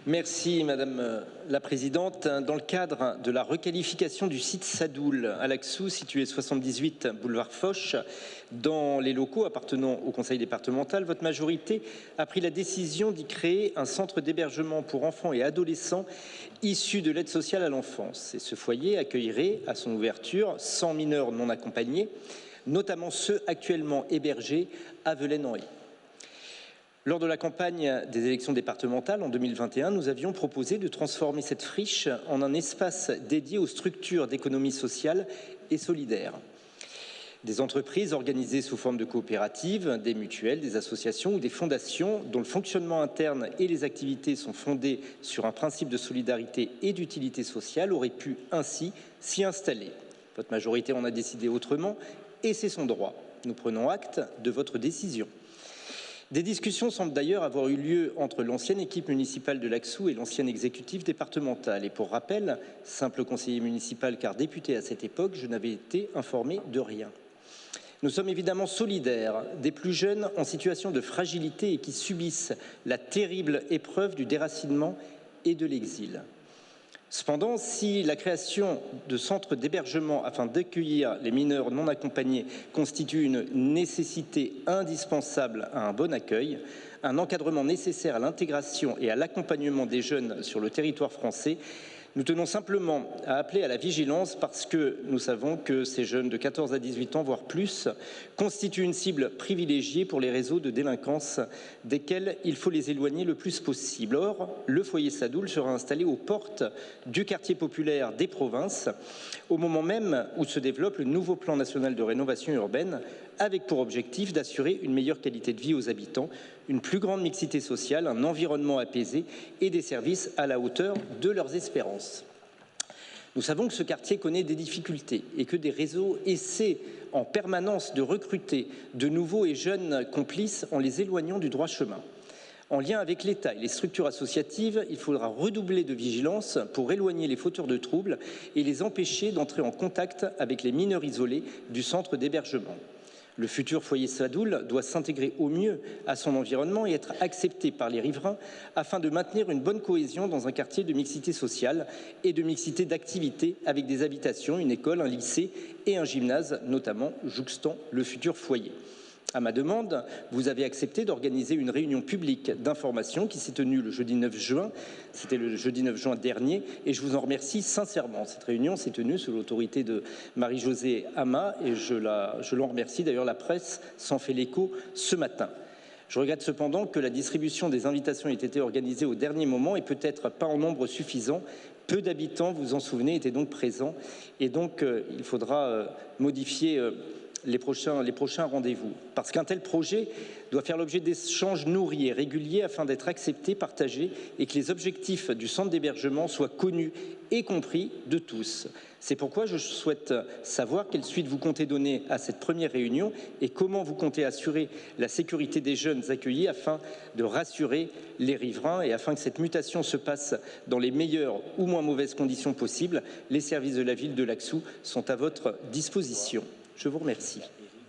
Merci Madame la Présidente. Dans le cadre de la requalification du site Sadoul à Laxou, situé 78 boulevard Foch, dans les locaux appartenant au Conseil départemental, votre majorité a pris la décision d'y créer un centre d'hébergement pour enfants et adolescents issus de l'aide sociale à l'enfance. Et ce foyer accueillerait à son ouverture 100 mineurs non accompagnés, notamment ceux actuellement hébergés à Velaines-en-Haye. Lors de la campagne des élections départementales en 2021, nous avions proposé de transformer cette friche en un espace dédié aux structures d'économie sociale et solidaire. Des entreprises organisées sous forme de coopératives, des mutuelles, des associations ou des fondations dont le fonctionnement interne et les activités sont fondées sur un principe de solidarité et d'utilité sociale auraient pu ainsi s'y installer. Votre majorité en a décidé autrement et c'est son droit. Nous prenons acte de votre décision. Des discussions semblent d'ailleurs avoir eu lieu entre l'ancienne équipe municipale de Laxou et l'ancien exécutif départemental. Et pour rappel, simple conseiller municipal car député à cette époque, je n'avais été informé de rien. Nous sommes évidemment solidaires des plus jeunes en situation de fragilité et qui subissent la terrible épreuve du déracinement et de l'exil. Cependant, si la création de centres d'hébergement afin d'accueillir les mineurs non accompagnés constitue une nécessité indispensable à un bon accueil, un encadrement nécessaire à l'intégration et à l'accompagnement des jeunes sur le territoire français, nous tenons simplement à appeler à la vigilance parce que nous savons que ces jeunes de 14 à 18 ans, voire plus, constituent une cible privilégiée pour les réseaux de délinquance desquels il faut les éloigner le plus possible. Or, le foyer Sadoul sera installé aux portes du quartier populaire des Provinces, au moment même où se développe le nouveau plan national de rénovation urbaine, avec pour objectif d'assurer une meilleure qualité de vie aux habitants, une plus grande mixité sociale, un environnement apaisé et des services à la hauteur de leurs espérances. Nous savons que ce quartier connaît des difficultés et que des réseaux essaient en permanence de recruter de nouveaux et jeunes complices en les éloignant du droit chemin. En lien avec l'État et les structures associatives, il faudra redoubler de vigilance pour éloigner les fauteurs de troubles et les empêcher d'entrer en contact avec les mineurs isolés du centre d'hébergement. Le futur foyer Sadoul doit s'intégrer au mieux à son environnement et être accepté par les riverains afin de maintenir une bonne cohésion dans un quartier de mixité sociale et de mixité d'activités avec des habitations, une école, un lycée et un gymnase, notamment jouxtant le futur foyer. À ma demande, vous avez accepté d'organiser une réunion publique d'information qui s'est tenue le jeudi 9 juin. C'était le jeudi 9 juin dernier et je vous en remercie sincèrement. Cette réunion s'est tenue sous l'autorité de Marie-Josée Hama et je l'en remercie. D'ailleurs, la presse s'en fait l'écho ce matin. Je regrette cependant que la distribution des invitations ait été organisée au dernier moment et peut-être pas en nombre suffisant. Peu d'habitants, vous en souvenez, étaient donc présents et donc il faudra modifier les prochains rendez-vous. Parce qu'un tel projet doit faire l'objet d'échanges nourris et réguliers afin d'être accepté, partagé et que les objectifs du centre d'hébergement soient connus et compris de tous. C'est pourquoi je souhaite savoir quelle suite vous comptez donner à cette première réunion et comment vous comptez assurer la sécurité des jeunes accueillis afin de rassurer les riverains et afin que cette mutation se passe dans les meilleures ou moins mauvaises conditions possibles. Les services de la ville de Laxou sont à votre disposition. Je vous remercie.